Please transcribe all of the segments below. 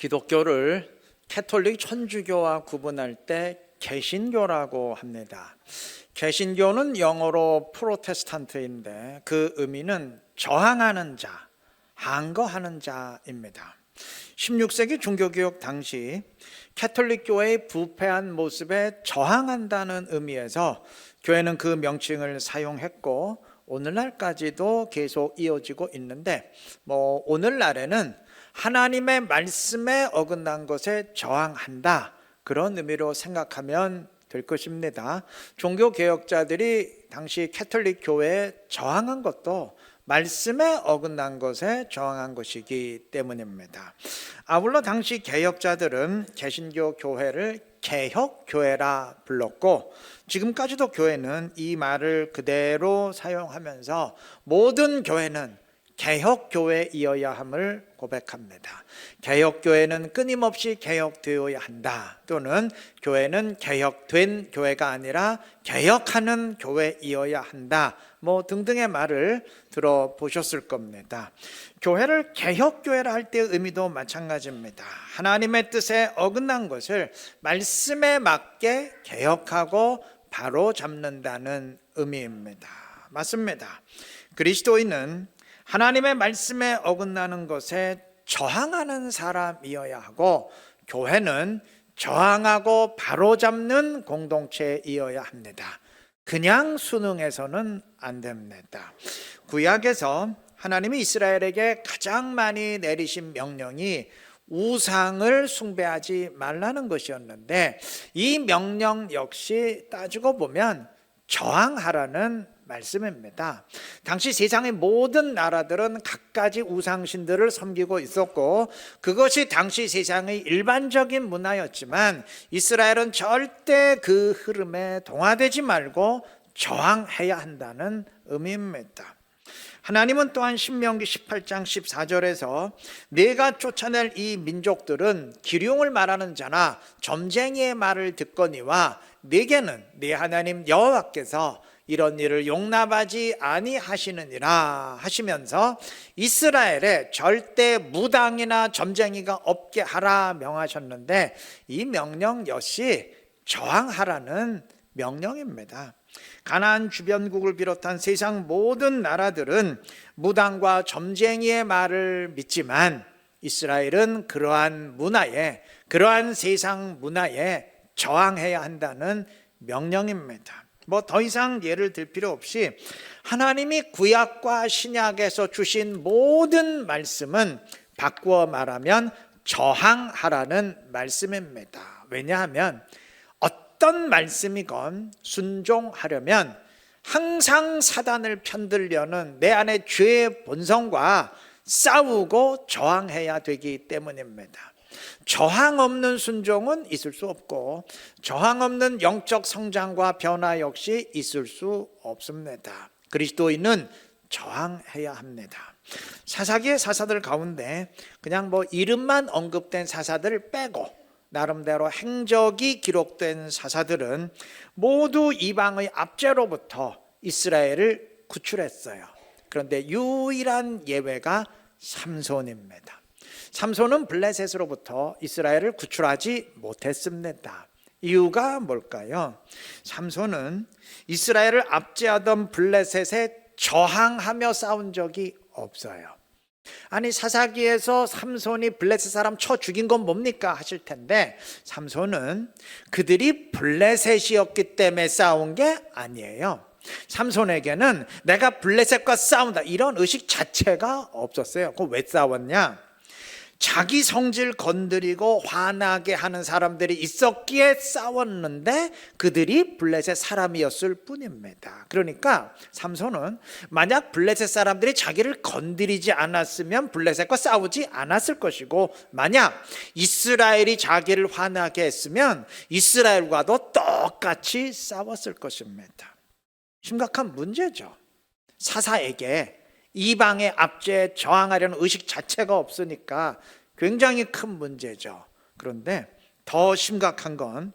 기독교를 캐톨릭 천주교와 구분할 때 개신교라고 합니다. 개신교는 영어로 프로테스탄트인데 그 의미는 저항하는 자, 항거하는 자입니다. 16세기 종교개혁 당시 캐톨릭교회의 부패한 모습에 저항한다는 의미에서 교회는 그 명칭을 사용했고 오늘날까지도 계속 이어지고 있는데 오늘날에는 하나님의 말씀에 어긋난 것에 저항한다, 그런 의미로 생각하면 될 것입니다. 종교개혁자들이 당시 캐톨릭 교회에 저항한 것도 말씀에 어긋난 것에 저항한 것이기 때문입니다. 아울러 당시 개혁자들은 개신교 교회를 개혁교회라 불렀고 지금까지도 교회는 이 말을 그대로 사용하면서 모든 교회는 개혁교회이어야 함을 고백합니다. 개혁교회는 끊임없이 개혁되어야 한다, 또는 교회는 개혁된 교회가 아니라 개혁하는 교회이어야 한다, 등등의 말을 들어보셨을 겁니다. 교회를 개혁교회라 할 때의 의미도 마찬가지입니다. 하나님의 뜻에 어긋난 것을 말씀에 맞게 개혁하고 바로 잡는다는 의미입니다. 맞습니다. 그리스도인은 하나님의 말씀에 어긋나는 것에 저항하는 사람이어야 하고 교회는 저항하고 바로잡는 공동체이어야 합니다. 그냥 순응해서는 안 됩니다. 구약에서 하나님이 이스라엘에게 가장 많이 내리신 명령이 우상을 숭배하지 말라는 것이었는데 이 명령 역시 따지고 보면 저항하라는 말씀입니다. 당시 세상의 모든 나라들은 갖가지 우상신들을 섬기고 있었고 그것이 당시 세상의 일반적인 문화였지만 이스라엘은 절대 그 흐름에 동화되지 말고 저항해야 한다는 의미입니다. 하나님은 또한 신명기 18장 14절에서 내가 쫓아낼 이 민족들은 기륭을 말하는 자나 점쟁이의 말을 듣거니와 내게는 네 하나님 여호와께서 이런 일을 용납하지 아니하시느니라 하시면서 이스라엘에 절대 무당이나 점쟁이가 없게 하라 명하셨는데 이 명령 역시 저항하라는 명령입니다. 가나안 주변국을 비롯한 세상 모든 나라들은 무당과 점쟁이의 말을 믿지만 이스라엘은 그러한 문화에, 그러한 세상 문화에 저항해야 한다는 명령입니다. 더 이상 예를 들 필요 없이 하나님이 구약과 신약에서 주신 모든 말씀은 바꾸어 말하면 저항하라는 말씀입니다. 왜냐하면 어떤 말씀이건 순종하려면 항상 사단을 편들려는 내 안의 죄의 본성과 싸우고 저항해야 되기 때문입니다. 저항 없는 순종은 있을 수 없고 저항 없는 영적 성장과 변화 역시 있을 수 없습니다. 그리스도인은 저항해야 합니다. 사사기의 사사들 가운데 그냥 이름만 언급된 사사들을 빼고 나름대로 행적이 기록된 사사들은 모두 이방의 압제로부터 이스라엘을 구출했어요. 그런데 유일한 예외가 삼손입니다. 삼손은 블레셋으로부터 이스라엘을 구출하지 못했습니다. 이유가 뭘까요? 삼손은 이스라엘을 압제하던 블레셋에 저항하며 싸운 적이 없어요. 아니 사사기에서 삼손이 블레셋 사람 쳐 죽인 건 뭡니까 하실 텐데 삼손은 그들이 블레셋이었기 때문에 싸운 게 아니에요. 삼손에게는 내가 블레셋과 싸운다 이런 의식 자체가 없었어요. 그럼 왜 싸웠냐? 자기 성질 건드리고 화나게 하는 사람들이 있었기에 싸웠는데 그들이 블레셋 사람이었을 뿐입니다. 그러니까 삼손은 만약 블레셋 사람들이 자기를 건드리지 않았으면 블레셋과 싸우지 않았을 것이고 만약 이스라엘이 자기를 화나게 했으면 이스라엘과도 똑같이 싸웠을 것입니다. 심각한 문제죠. 사사에게 이방의 압제에 저항하려는 의식 자체가 없으니까 굉장히 큰 문제죠. 그런데 더 심각한 건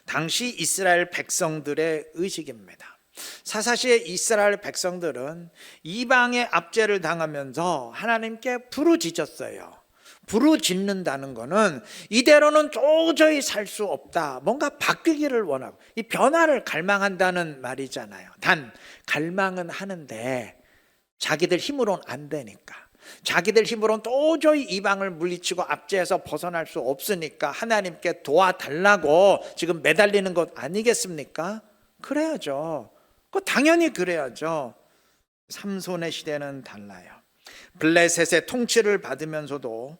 당시 이스라엘 백성들의 의식입니다. 사사시의 이스라엘 백성들은 이방의 압제를 당하면서 하나님께 부르짖었어요. 부르짖는다는 거는 이대로는 도저히 살 수 없다, 뭔가 바뀌기를 원하고 이 변화를 갈망한다는 말이잖아요. 단 갈망은 하는데 자기들 힘으로는 안 되니까, 자기들 힘으로는 도저히 이방을 물리치고 압제해서 벗어날 수 없으니까 하나님께 도와달라고 지금 매달리는 것 아니겠습니까? 그래야죠. 당연히 그래야죠. 삼손의 시대는 달라요. 블레셋의 통치를 받으면서도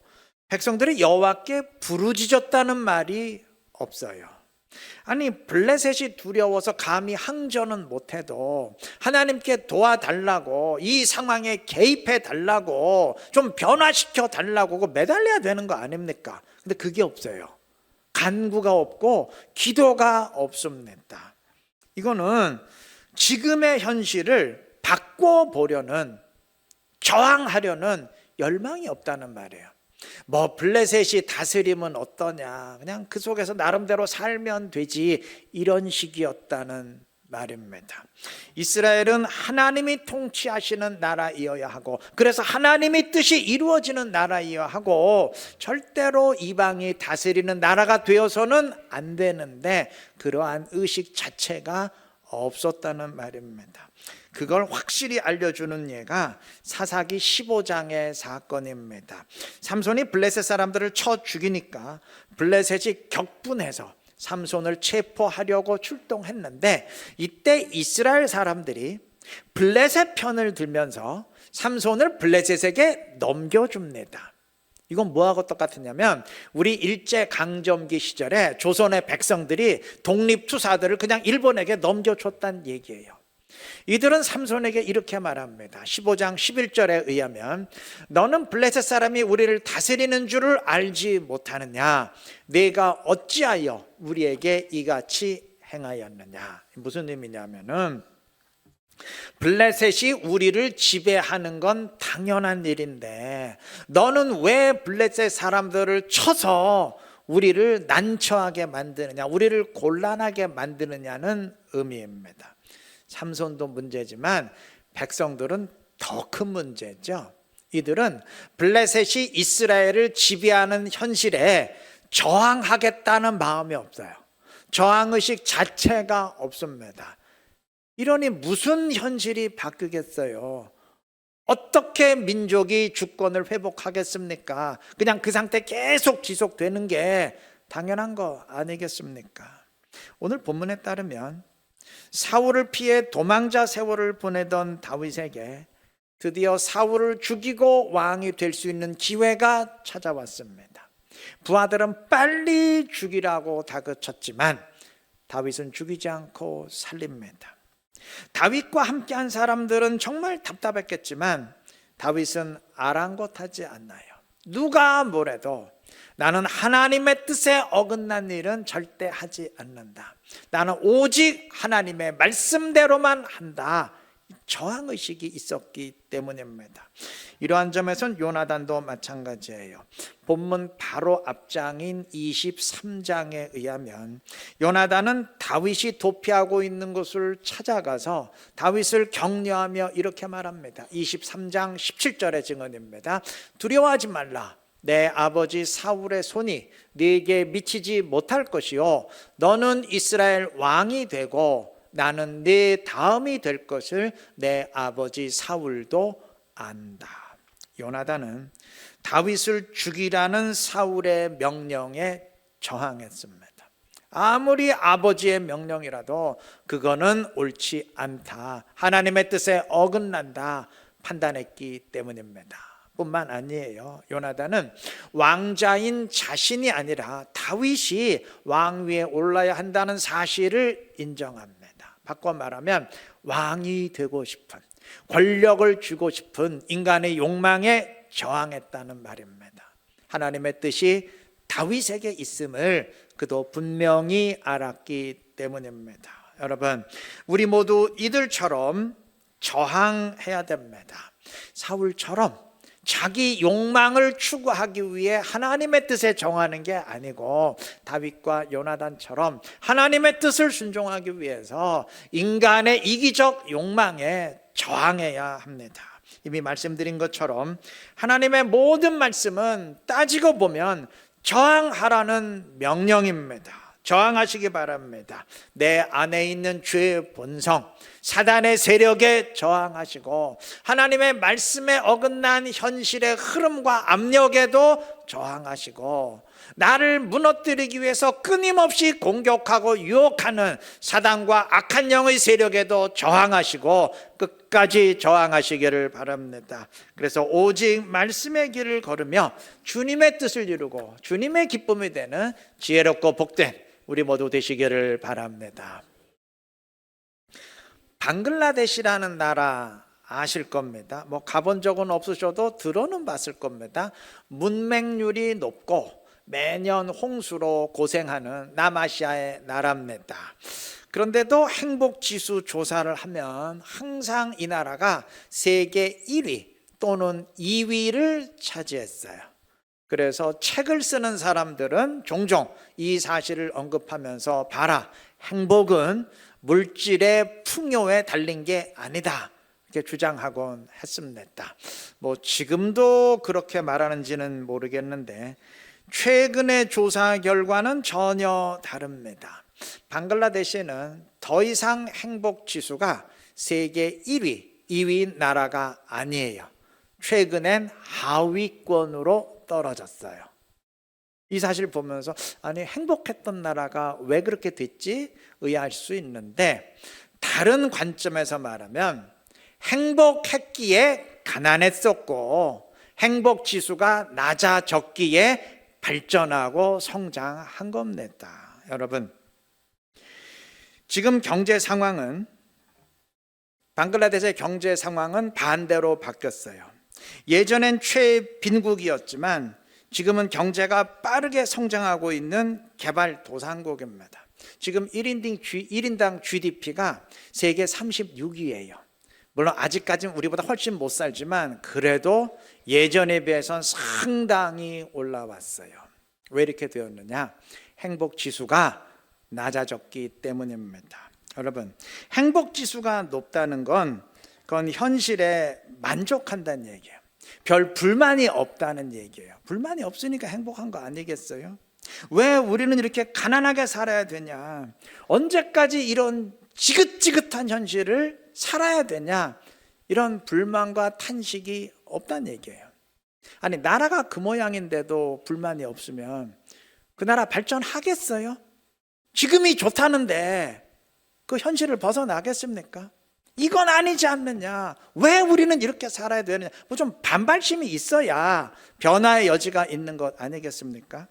백성들이 여호와께 부르짖었다는 말이 없어요. 아니, 블레셋이 두려워서 감히 항전은 못해도 하나님께 도와달라고, 이 상황에 개입해 달라고, 좀 변화시켜 달라고 매달려야 되는 거 아닙니까? 근데 그게 없어요. 간구가 없고 기도가 없습니다. 이거는 지금의 현실을 바꿔보려는, 저항하려는 열망이 없다는 말이에요. 블레셋이 다스리면 어떠냐, 그냥 그 속에서 나름대로 살면 되지, 이런 식이었다는 말입니다. 이스라엘은 하나님이 통치하시는 나라이어야 하고, 그래서 하나님의 뜻이 이루어지는 나라이어야 하고, 절대로 이방이 다스리는 나라가 되어서는 안 되는데 그러한 의식 자체가 없었다는 말입니다. 그걸 확실히 알려주는 예가 사사기 15장의 사건입니다. 삼손이 블레셋 사람들을 쳐 죽이니까 블레셋이 격분해서 삼손을 체포하려고 출동했는데, 이때 이스라엘 사람들이 블레셋 편을 들면서 삼손을 블레셋에게 넘겨줍니다. 이건 뭐하고 똑같으냐면 우리 일제강점기 시절에 조선의 백성들이 독립투사들을 그냥 일본에게 넘겨줬다는 얘기예요. 이들은 삼손에게 이렇게 말합니다. 15장 11절에 의하면 너는 블레셋 사람이 우리를 다스리는 줄을 알지 못하느냐, 네가 어찌하여 우리에게 이같이 행하였느냐. 무슨 의미냐면은 블레셋이 우리를 지배하는 건 당연한 일인데 너는 왜 블레셋 사람들을 쳐서 우리를 난처하게 만드느냐, 우리를 곤란하게 만드느냐는 의미입니다. 삼손도 문제지만 백성들은 더 큰 문제죠. 이들은 블레셋이 이스라엘을 지배하는 현실에 저항하겠다는 마음이 없어요. 저항의식 자체가 없습니다. 이러니 무슨 현실이 바뀌겠어요? 어떻게 민족이 주권을 회복하겠습니까? 그냥 그 상태 계속 지속되는 게 당연한 거 아니겠습니까? 오늘 본문에 따르면 사울을 피해 도망자 세월을 보내던 다윗에게 드디어 사울을 죽이고 왕이 될 수 있는 기회가 찾아왔습니다. 부하들은 빨리 죽이라고 다그쳤지만 다윗은 죽이지 않고 살립니다. 다윗과 함께한 사람들은 정말 답답했겠지만 다윗은 아랑곳하지 않나요? 누가 뭐래도 나는 하나님의 뜻에 어긋난 일은 절대 하지 않는다. 나는 오직 하나님의 말씀대로만 한다. 저항의식이 있었기 때문입니다. 이러한 점에선 요나단도 마찬가지예요. 본문 바로 앞장인 23장에 의하면 요나단은 다윗이 도피하고 있는 곳을 찾아가서 다윗을 격려하며 이렇게 말합니다. 23장 17절의 증언입니다. 두려워하지 말라. 내 아버지 사울의 손이 네게 미치지 못할 것이요 너는 이스라엘 왕이 되고 나는 네 다음이 될 것을 내 아버지 사울도 안다. 요나단은 다윗을 죽이라는 사울의 명령에 저항했습니다. 아무리 아버지의 명령이라도 그거는 옳지 않다, 하나님의 뜻에 어긋난다 판단했기 때문입니다. 뿐만 아니에요. 요나단은 왕자인 자신이 아니라 다윗이 왕 위에 올라야 한다는 사실을 인정합니다. 바꿔 말하면 왕이 되고 싶은, 권력을 주고 싶은 인간의 욕망에 저항했다는 말입니다. 하나님의 뜻이 다윗에게 있음을 그도 분명히 알았기 때문입니다. 여러분, 우리 모두 이들처럼 저항해야 됩니다. 사울처럼 자기 욕망을 추구하기 위해 하나님의 뜻에 정하는 게 아니고 다윗과 요나단처럼 하나님의 뜻을 순종하기 위해서 인간의 이기적 욕망에 저항해야 합니다. 이미 말씀드린 것처럼 하나님의 모든 말씀은 따지고 보면 저항하라는 명령입니다. 저항하시기 바랍니다. 내 안에 있는 죄의 본성, 사단의 세력에 저항하시고 하나님의 말씀에 어긋난 현실의 흐름과 압력에도 저항하시고 나를 무너뜨리기 위해서 끊임없이 공격하고 유혹하는 사단과 악한 영의 세력에도 저항하시고 끝까지 저항하시기를 바랍니다. 그래서 오직 말씀의 길을 걸으며 주님의 뜻을 이루고 주님의 기쁨이 되는 지혜롭고 복된 우리 모두 되시기를 바랍니다. 방글라데시라는 나라 아실 겁니다. 뭐 가본 적은 없으셔도 들어는 봤을 겁니다. 문맹률이 높고 매년 홍수로 고생하는 남아시아의 나라입니다. 그런데도 행복지수 조사를 하면 항상 이 나라가 세계 1위 또는 2위를 차지했어요. 그래서 책을 쓰는 사람들은 종종 이 사실을 언급하면서 봐라, 행복은 물질의 풍요에 달린 게 아니다, 이렇게 주장하곤 했습니다. 뭐 지금도 그렇게 말하는지는 모르겠는데 최근의 조사 결과는 전혀 다릅니다. 방글라데시는 더 이상 행복 지수가 세계 1위, 2위 나라가 아니에요. 최근엔 하위권으로 떨어졌어요. 이 사실 보면서 아니 행복했던 나라가 왜 그렇게 됐지? 의아할 수 있는데 다른 관점에서 말하면 행복했기에 가난했었고 행복 지수가 낮아졌기에 발전하고 성장한 겁니다. 여러분, 지금 경제 상황은 방글라데시의 경제 상황은 반대로 바뀌었어요. 예전엔 최빈국이었지만 지금은 경제가 빠르게 성장하고 있는 개발도상국입니다. 지금 1인당 GDP가 세계 36위예요. 물론 아직까지는 우리보다 훨씬 못 살지만 그래도 예전에 비해서는 상당히 올라왔어요. 왜 이렇게 되었느냐? 행복지수가 낮아졌기 때문입니다. 여러분, 행복지수가 높다는 그건 현실에 만족한다는 얘기예요. 별 불만이 없다는 얘기예요. 불만이 없으니까 행복한 거 아니겠어요? 왜 우리는 이렇게 가난하게 살아야 되냐? 언제까지 이런 지긋지긋한 현실을 살아야 되냐? 이런 불만과 탄식이 없다는 얘기예요. 아니, 나라가 그 모양인데도 불만이 없으면 그 나라 발전하겠어요? 지금이 좋다는데 그 현실을 벗어나겠습니까? 이건 아니지 않느냐? 왜 우리는 이렇게 살아야 되느냐? 뭐 좀 반발심이 있어야 변화의 여지가 있는 것 아니겠습니까?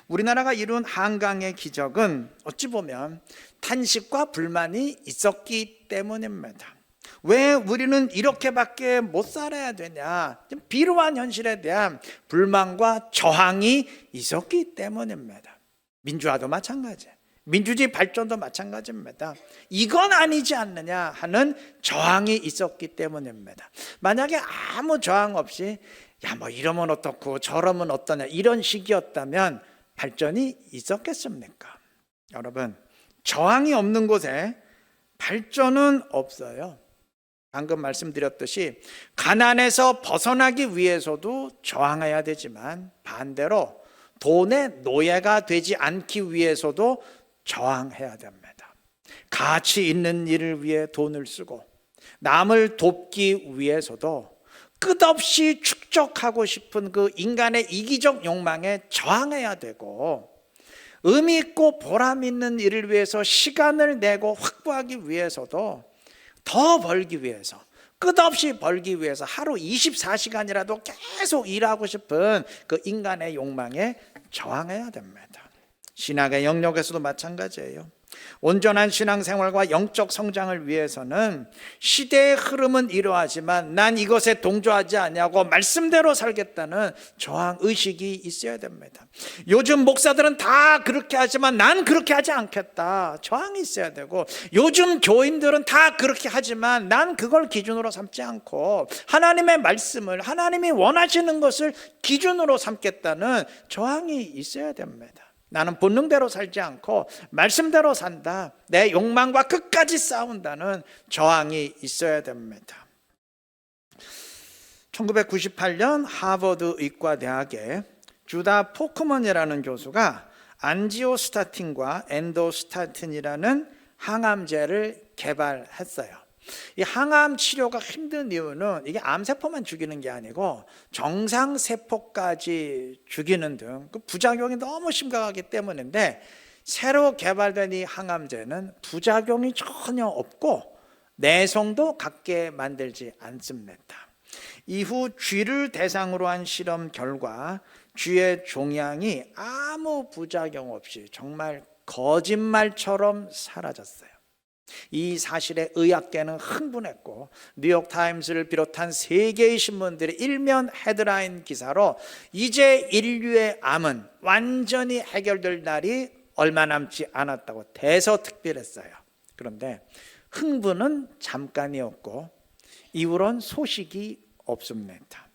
우리나라가 이룬 한강의 기적은 어찌 보면 탄식과 불만이 있었기 때문입니다. 왜 우리는 이렇게밖에 못 살아야 되냐? 비루한 현실에 대한 불만과 저항이 있었기 때문입니다. 민주화도 마찬가지예요. 민주주의 발전도 마찬가지입니다. 이건 아니지 않느냐 하는 저항이 있었기 때문입니다. 만약에 아무 저항 없이 야, 뭐 이러면 어떻고 저러면 어떠냐 이런 식이었다면 발전이 있었겠습니까? 여러분, 저항이 없는 곳에 발전은 없어요. 방금 말씀드렸듯이 가난에서 벗어나기 위해서도 저항해야 되지만 반대로 돈의 노예가 되지 않기 위해서도 저항해야 됩니다. 가치 있는 일을 위해 돈을 쓰고 남을 돕기 위해서도 끝없이 축적하고 싶은 그 인간의 이기적 욕망에 저항해야 되고 의미 있고 보람 있는 일을 위해서 시간을 내고 확보하기 위해서도 더 벌기 위해서 끝없이 벌기 위해서 하루 24시간이라도 계속 일하고 싶은 그 인간의 욕망에 저항해야 됩니다. 신학의 영역에서도 마찬가지예요. 온전한 신앙생활과 영적 성장을 위해서는 시대의 흐름은 이러하지만 난 이것에 동조하지 않냐고 말씀대로 살겠다는 저항의식이 있어야 됩니다. 요즘 목사들은 다 그렇게 하지만 난 그렇게 하지 않겠다, 저항이 있어야 되고, 요즘 교인들은 다 그렇게 하지만 난 그걸 기준으로 삼지 않고 하나님의 말씀을, 하나님이 원하시는 것을 기준으로 삼겠다는 저항이 있어야 됩니다. 나는 본능대로 살지 않고 말씀대로 산다, 내 욕망과 끝까지 싸운다는 저항이 있어야 됩니다. 1998년 하버드 의과대학에 주다 포크먼이라는 교수가 안지오스타틴과 엔도스타틴이라는 항암제를 개발했어요. 이 항암 치료가 힘든 이유는 이게 암세포만 죽이는 게 아니고 정상세포까지 죽이는 등 그 부작용이 너무 심각하기 때문인데, 새로 개발된 이 항암제는 부작용이 전혀 없고 내성도 갖게 만들지 않습니다. 이후 쥐를 대상으로 한 실험 결과 쥐의 종양이 아무 부작용 없이 정말 거짓말처럼 사라졌어요. 이 사실에 의학계는 흥분했고 뉴욕타임스를 비롯한 세계의 신문들의 일면 헤드라인 기사로 이제 인류의 암은 완전히 해결될 날이 얼마 남지 않았다고 대서특필했어요. 그런데 흥분은 잠깐이었고 이후론 소식이 없습니다.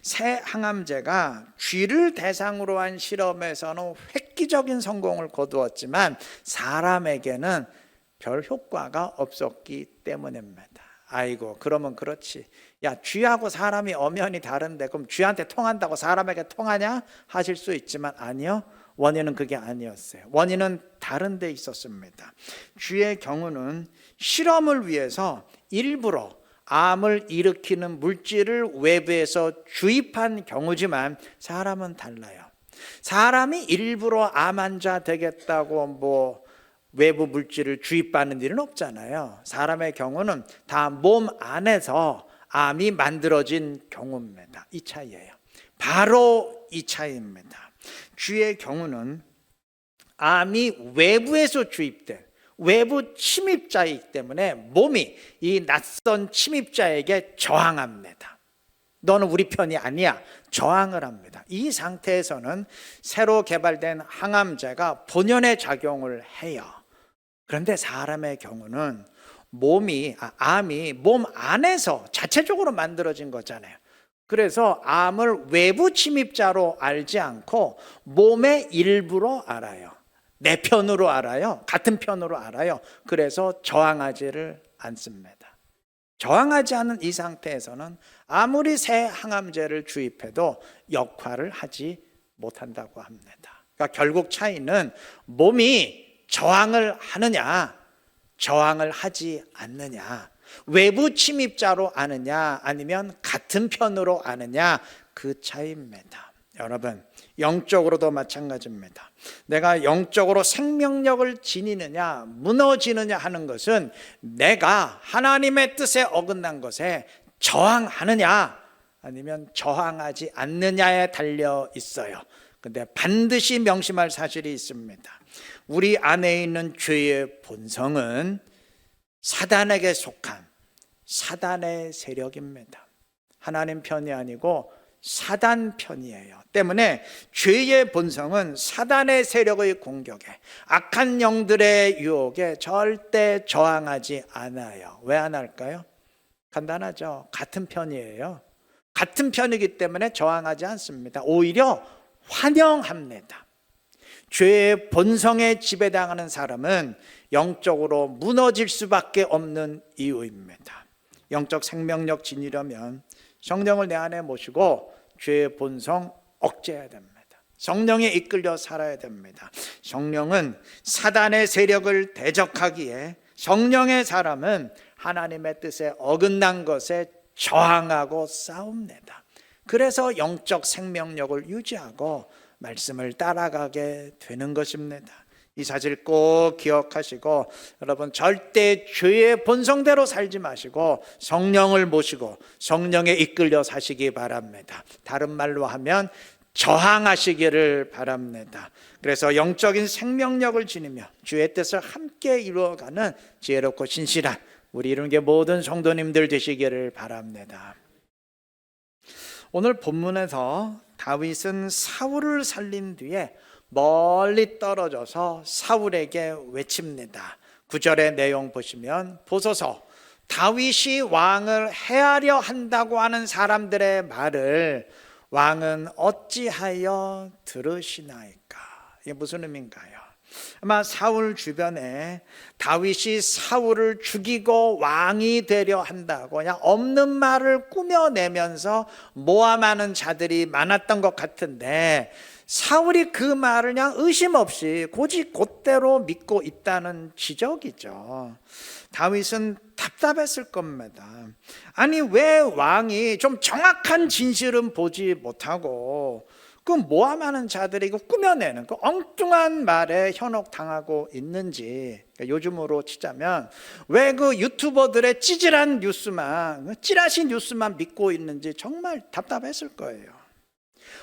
새 항암제가 쥐를 대상으로 한 실험에서는 획기적인 성공을 거두었지만 사람에게는 별 효과가 없었기 때문입니다. 아이고, 그러면 그렇지. 야, 쥐하고 사람이 엄연히 다른데 그럼 쥐한테 통한다고 사람에게 통하냐? 하실 수 있지만 아니요. 원인은 그게 아니었어요. 원인은 다른 데 있었습니다. 쥐의 경우는 실험을 위해서 일부러 암을 일으키는 물질을 외부에서 주입한 경우지만 사람은 달라요. 사람이 일부러 암 환자 되겠다고 외부 물질을 주입하는 일은 없잖아요. 사람의 경우는 다 몸 안에서 암이 만들어진 경우입니다. 이 차이예요. 바로 이 차이입니다. 쥐의 경우는 암이 외부에서 주입된 외부 침입자이기 때문에 몸이 이 낯선 침입자에게 저항합니다. 너는 우리 편이 아니야. 저항을 합니다. 이 상태에서는 새로 개발된 항암제가 본연의 작용을 해요. 그런데 사람의 경우는 암이 몸 안에서 자체적으로 만들어진 거잖아요. 그래서 암을 외부 침입자로 알지 않고 몸의 일부로 알아요. 내 편으로 알아요. 같은 편으로 알아요. 그래서 저항하지를 않습니다. 저항하지 않은 이 상태에서는 아무리 새 항암제를 주입해도 역할을 하지 못한다고 합니다. 그러니까 결국 차이는 몸이 저항을 하느냐, 저항을 하지 않느냐, 외부 침입자로 아느냐, 아니면 같은 편으로 아느냐, 그 차이입니다. 여러분, 영적으로도 마찬가지입니다. 내가 영적으로 생명력을 지니느냐 무너지느냐 하는 것은 내가 하나님의 뜻에 어긋난 것에 저항하느냐 아니면 저항하지 않느냐에 달려 있어요. 근데 반드시 명심할 사실이 있습니다. 우리 안에 있는 죄의 본성은 사단에게 속한 사단의 세력입니다. 하나님 편이 아니고 사단 편이에요. 때문에 죄의 본성은 사단의 세력의 공격에, 악한 영들의 유혹에 절대 저항하지 않아요. 왜 안 할까요? 간단하죠. 같은 편이에요. 같은 편이기 때문에 저항하지 않습니다. 오히려 환영합니다. 죄의 본성에 지배당하는 사람은 영적으로 무너질 수밖에 없는 이유입니다. 영적 생명력 지니려면 성령을 내 안에 모시고 죄의 본성 억제해야 됩니다. 성령에 이끌려 살아야 됩니다. 성령은 사단의 세력을 대적하기에 성령의 사람은 하나님의 뜻에 어긋난 것에 저항하고 싸웁니다. 그래서 영적 생명력을 유지하고 말씀을 따라가게 되는 것입니다. 이 사실 꼭 기억하시고 여러분 절대 죄의 본성대로 살지 마시고 성령을 모시고 성령에 이끌려 사시기 바랍니다. 다른 말로 하면 저항하시기를 바랍니다. 그래서 영적인 생명력을 지니며 주의 뜻을 함께 이루어가는 지혜롭고 신실한 우리 이룬게 모든 성도님들 되시기를 바랍니다. 오늘 본문에서 다윗은 사울을 살린 뒤에 멀리 떨어져서 사울에게 외칩니다. 9절의 내용 보시면 보소서, 다윗이 왕을 해하려 한다고 하는 사람들의 말을 왕은 어찌하여 들으시나이까? 이게 무슨 의미인가요? 아마 사울 주변에 다윗이 사울을 죽이고 왕이 되려 한다고 그냥 없는 말을 꾸며내면서 모함하는 자들이 많았던 것 같은데, 사울이 그 말을 그냥 의심 없이 곧대로 믿고 있다는 지적이죠. 다윗은 답답했을 겁니다. 아니, 왜 왕이 좀 정확한 진실은 보지 못하고 그 모함하는 자들이 이거 꾸며내는 그 엉뚱한 말에 현혹당하고 있는지, 요즘으로 치자면 왜 그 유튜버들의 찌질한 뉴스만, 찌라시 뉴스만 믿고 있는지 정말 답답했을 거예요.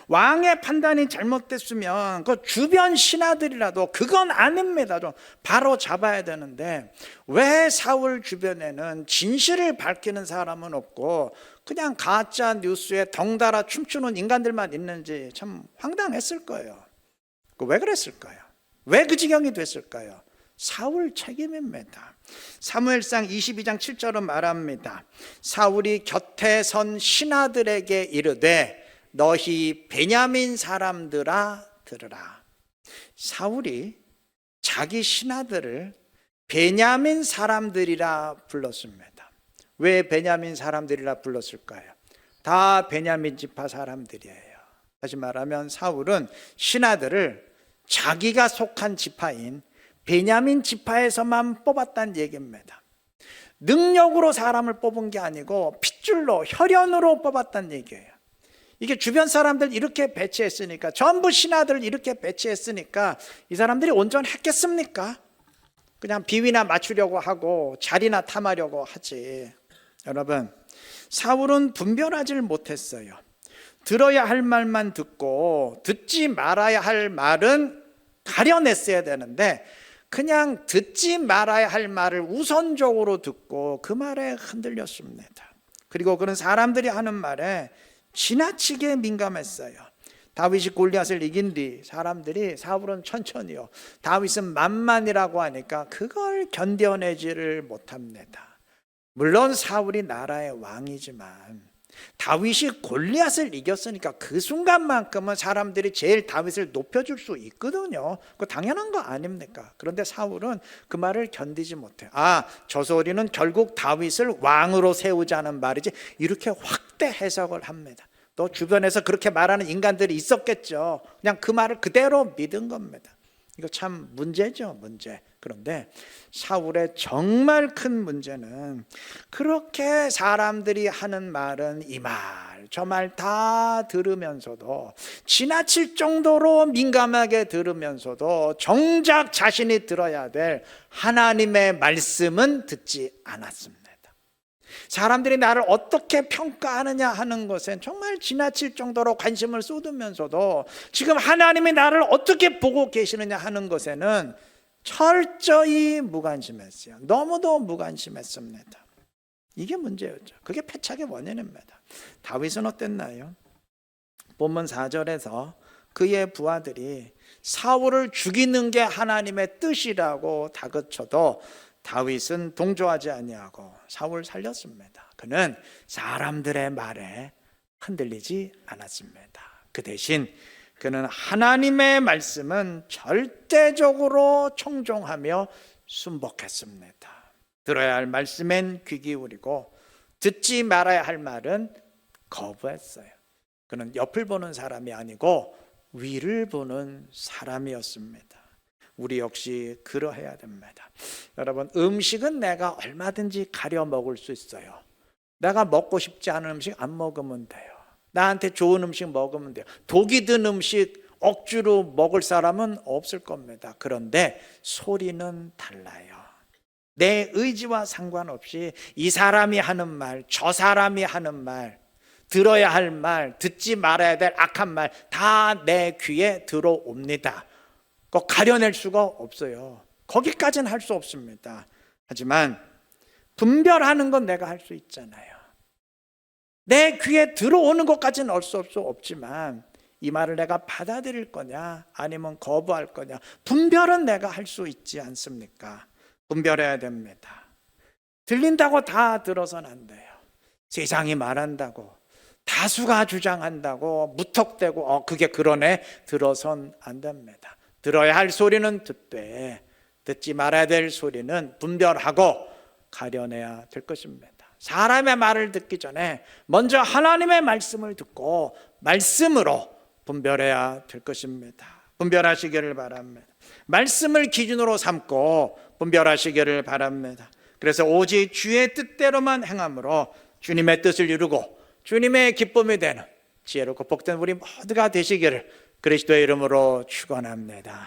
왕의 판단이 잘못됐으면 그 주변 신하들이라도 그건 아닙니다 좀 바로 잡아야 되는데, 왜 사울 주변에는 진실을 밝히는 사람은 없고 그냥 가짜 뉴스에 덩달아 춤추는 인간들만 있는지 참 황당했을 거예요. 왜 그랬을까요? 왜 그 지경이 됐을까요? 사울 책임입니다. 사무엘상 22장 7절은 말합니다. 사울이 곁에 선 신하들에게 이르되 너희 베냐민 사람들아 들으라. 사울이 자기 신하들을 베냐민 사람들이라 불렀습니다. 왜 베냐민 사람들이라 불렀을까요? 다 베냐민 지파 사람들이에요. 다시 말하면 사울은 신하들을 자기가 속한 지파인 베냐민 지파에서만 뽑았다는 얘기입니다. 능력으로 사람을 뽑은 게 아니고 핏줄로, 혈연으로 뽑았다는 얘기예요. 이게 주변 사람들 이렇게 배치했으니까, 전부 신하들 이렇게 배치했으니까 이 사람들이 온전했겠습니까? 그냥 비위나 맞추려고 하고 자리나 탐하려고 하지. 여러분, 사울은 분별하지 못했어요. 들어야 할 말만 듣고 듣지 말아야 할 말은 가려냈어야 되는데, 그냥 듣지 말아야 할 말을 우선적으로 듣고 그 말에 흔들렸습니다. 그리고 그런 사람들이 하는 말에 지나치게 민감했어요. 다윗이 골리앗을 이긴 뒤 사람들이 사울은 천천히요, 다윗은 만만이라고 하니까 그걸 견뎌내지를 못합니다. 물론 사울이 나라의 왕이지만 다윗이 골리앗을 이겼으니까 그 순간만큼은 사람들이 제일 다윗을 높여줄 수 있거든요. 그거 당연한 거 아닙니까? 그런데 사울은 그 말을 견디지 못해요. 저 소리는 결국 다윗을 왕으로 세우자는 말이지, 이렇게 확대 해석을 합니다. 또 주변에서 그렇게 말하는 인간들이 있었겠죠. 그냥 그 말을 그대로 믿은 겁니다. 이거 참 문제죠, 문제. 그런데 사울의 정말 큰 문제는 그렇게 사람들이 하는 말은 이 말, 저 말 다 들으면서도, 지나칠 정도로 민감하게 들으면서도 정작 자신이 들어야 될 하나님의 말씀은 듣지 않았습니다. 사람들이 나를 어떻게 평가하느냐 하는 것엔 정말 지나칠 정도로 관심을 쏟으면서도 지금 하나님이 나를 어떻게 보고 계시느냐 하는 것에는 철저히 무관심했어요. 너무도 무관심했습니다. 이게 문제였죠. 그게 패착의 원인입니다. 다윗은 어땠나요? 본문 4절에서 그의 부하들이 사울을 죽이는 게 하나님의 뜻이라고 다그쳐도 다윗은 동조하지 아니하고 사울을 살렸습니다. 그는 사람들의 말에 흔들리지 않았습니다. 그 대신 그는 하나님의 말씀은 절대적으로 청종하며 순복했습니다. 들어야 할 말씀엔 귀 기울이고 듣지 말아야 할 말은 거부했어요. 그는 옆을 보는 사람이 아니고 위를 보는 사람이었습니다. 우리 역시 그러해야 됩니다. 여러분, 음식은 내가 얼마든지 가려 먹을 수 있어요. 내가 먹고 싶지 않은 음식 안 먹으면 돼요. 나한테 좋은 음식 먹으면 돼요. 독이 든 음식 억지로 먹을 사람은 없을 겁니다. 그런데 소리는 달라요. 내 의지와 상관없이 이 사람이 하는 말, 저 사람이 하는 말, 들어야 할 말, 듣지 말아야 될 악한 말 다 내 귀에 들어옵니다. 꼭 가려낼 수가 없어요. 거기까지는 할 수 없습니다. 하지만 분별하는 건 내가 할 수 있잖아요. 내 귀에 들어오는 것까지는 할 수 없지만 이 말을 내가 받아들일 거냐 아니면 거부할 거냐, 분별은 내가 할 수 있지 않습니까? 분별해야 됩니다. 들린다고 다 들어서는 안 돼요. 세상이 말한다고, 다수가 주장한다고 무턱대고 그게 그러네 들어선 안 됩니다. 들어야 할 소리는 듣되 듣지 말아야 될 소리는 분별하고 가려내야 될 것입니다. 사람의 말을 듣기 전에 먼저 하나님의 말씀을 듣고 말씀으로 분별해야 될 것입니다. 분별하시기를 바랍니다. 말씀을 기준으로 삼고 분별하시기를 바랍니다. 그래서 오직 주의 뜻대로만 행함으로 주님의 뜻을 이루고 주님의 기쁨이 되는 지혜롭고 복된 우리 모두가 되시기를 그리스도의 이름으로 축원합니다.